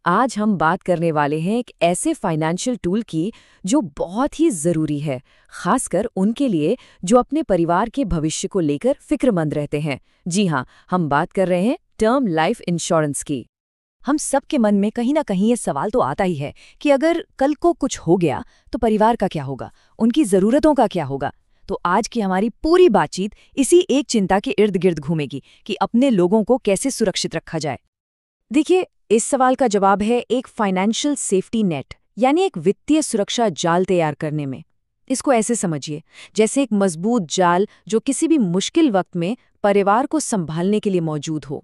आज हम बात करने वाले हैं एक ऐसे फाइनेंशियल टूल की जो बहुत ही ज़रूरी है, खासकर उनके लिए जो अपने परिवार के भविष्य को लेकर फिक्रमंद रहते हैं। जी हाँ, हम बात कर रहे हैं टर्म लाइफ इंश्योरेंस की। हम सबके मन में कहीं ना कहीं ये सवाल तो आता ही है कि अगर कल को कुछ हो गया तो परिवार का क्या होगा, उनकी ज़रूरतों का क्या होगा। तो आज की हमारी पूरी बातचीत इसी एक चिंता के इर्द गिर्द घूमेगी कि अपने लोगों को कैसे सुरक्षित रखा जाए। देखिए, इस सवाल का जवाब है एक फाइनेंशियल सेफ्टी नेट, यानी एक वित्तीय सुरक्षा जाल तैयार करने में। इसको ऐसे समझिए, जैसे एक मजबूत जाल जो किसी भी मुश्किल वक्त में परिवार को संभालने के लिए मौजूद हो।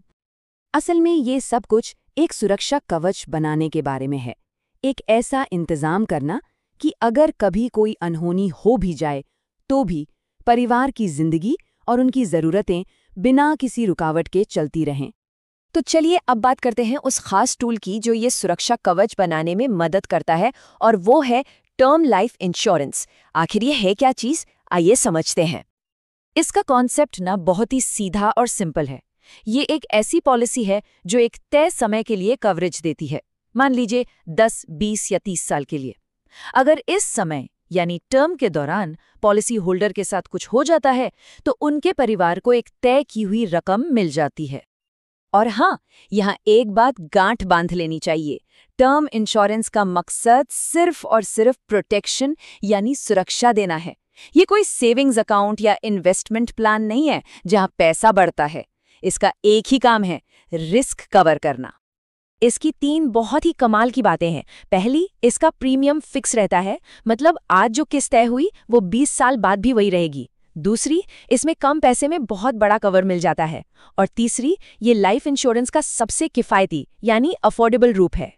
असल में ये सब कुछ एक सुरक्षा कवच बनाने के बारे में है। एक ऐसा इंतजाम करना कि अगर कभी कोई अनहोनी हो भी जाए तो भी परिवार की जिंदगी और उनकी ज़रूरतें बिना किसी रुकावट के चलती रहें। तो चलिए अब बात करते हैं उस खास टूल की जो ये सुरक्षा कवच बनाने में मदद करता है, और वो है टर्म लाइफ इंश्योरेंस। आखिर ये है क्या चीज़, आइए समझते हैं। इसका कॉन्सेप्ट ना बहुत ही सीधा और सिंपल है। ये एक ऐसी पॉलिसी है जो एक तय समय के लिए कवरेज देती है। मान लीजिए 10, 20 या 30 साल के लिए। अगर इस समय यानी टर्म के दौरान पॉलिसी होल्डर के साथ कुछ हो जाता है तो उनके परिवार को एक तय की हुई रकम मिल जाती है। और हाँ, यहाँ एक बात गांठ बांध लेनी चाहिए। टर्म इंश्योरेंस का मकसद सिर्फ और सिर्फ प्रोटेक्शन यानी सुरक्षा देना है। ये कोई सेविंग्स अकाउंट या इन्वेस्टमेंट प्लान नहीं है जहाँ पैसा बढ़ता है। इसका एक ही काम है, रिस्क कवर करना। इसकी 3 बहुत ही कमाल की बातें हैं। पहली, इसका प्रीमियम फिक्स रहता है, मतलब आज जो किस्त तय हुई वो 20 साल बाद भी वही रहेगी। दूसरी, इसमें कम पैसे में बहुत बड़ा कवर मिल जाता है। और तीसरी, ये लाइफ इंश्योरेंस का सबसे किफ़ायती यानी अफोर्डेबल रूप है।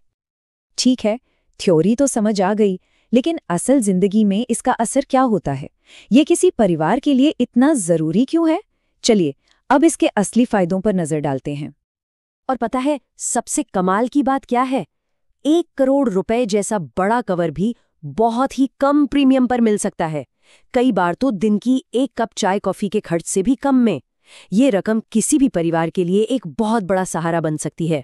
ठीक है, थ्योरी तो समझ आ गई, लेकिन असल जिंदगी में इसका असर क्या होता है? ये किसी परिवार के लिए इतना ज़रूरी क्यों है? चलिए अब इसके असली फायदों पर नज़र डालते हैं। और पता है सबसे कमाल की बात क्या है? 1 करोड़ रुपए जैसा बड़ा कवर भी बहुत ही कम प्रीमियम पर मिल सकता है। कई बार तो दिन की 1 कप चाय कॉफी के खर्च से भी कम में। ये रकम किसी भी परिवार के लिए एक बहुत बड़ा सहारा बन सकती है।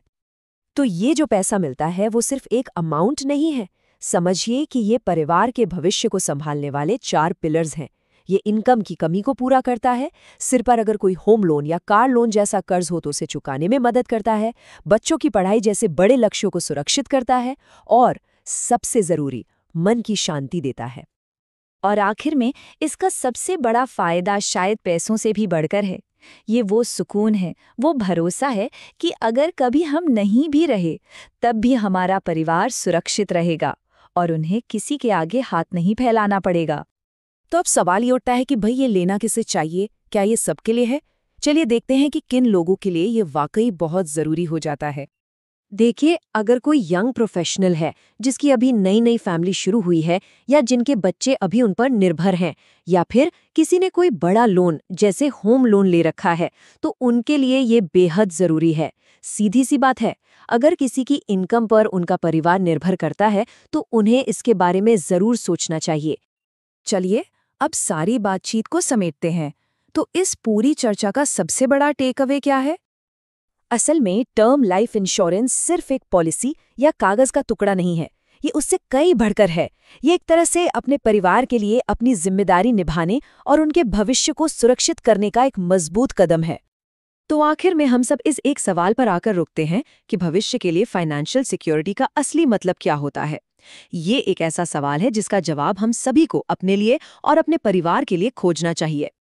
तो ये जो पैसा मिलता है वो सिर्फ एक अमाउंट नहीं है। समझिए कि ये परिवार के भविष्य को संभालने वाले 4 पिलर्स हैं। ये इनकम की कमी को पूरा करता है, सिर पर अगर कोई होम लोन या कार लोन जैसा कर्ज हो तो उसे चुकाने में मदद करता है, बच्चों की पढ़ाई जैसे बड़े लक्ष्यों को सुरक्षित करता है, और सबसे ज़रूरी, मन की शांति देता है। और आखिर में इसका सबसे बड़ा फायदा शायद पैसों से भी बढ़कर है। ये वो सुकून है, वो भरोसा है कि अगर कभी हम नहीं भी रहे तब भी हमारा परिवार सुरक्षित रहेगा और उन्हें किसी के आगे हाथ नहीं फैलाना पड़ेगा। तो अब सवाल ये उठता है कि भाई ये लेना किसे चाहिए? क्या ये सबके लिए है? चलिए देखते हैं कि किन लोगों के लिए ये वाकई बहुत ज़रूरी हो जाता है। देखिए, अगर कोई यंग प्रोफेशनल है जिसकी अभी नई नई फैमिली शुरू हुई है, या जिनके बच्चे अभी उन पर निर्भर हैं, या फिर किसी ने कोई बड़ा लोन जैसे होम लोन ले रखा है, तो उनके लिए ये बेहद ज़रूरी है। सीधी सी बात है, अगर किसी की इनकम पर उनका परिवार निर्भर करता है तो उन्हें इसके बारे में ज़रूर सोचना चाहिए। चलिए अब सारी बातचीत को समेटते हैं। तो इस पूरी चर्चा का सबसे बड़ा टेक अवे क्या है? असल में टर्म लाइफ इंश्योरेंस सिर्फ एक पॉलिसी या कागज का टुकड़ा नहीं है। ये उससे कई बढ़कर है। ये एक तरह से अपने परिवार के लिए अपनी जिम्मेदारी निभाने और उनके भविष्य को सुरक्षित करने का एक मजबूत कदम है। तो आखिर में हम सब इस एक सवाल पर आकर रुकते हैं कि भविष्य के लिए फाइनेंशियल सिक्योरिटी का असली मतलब क्या होता है। ये एक ऐसा सवाल है जिसका जवाब हम सभी को अपने लिए और अपने परिवार के लिए खोजना चाहिए।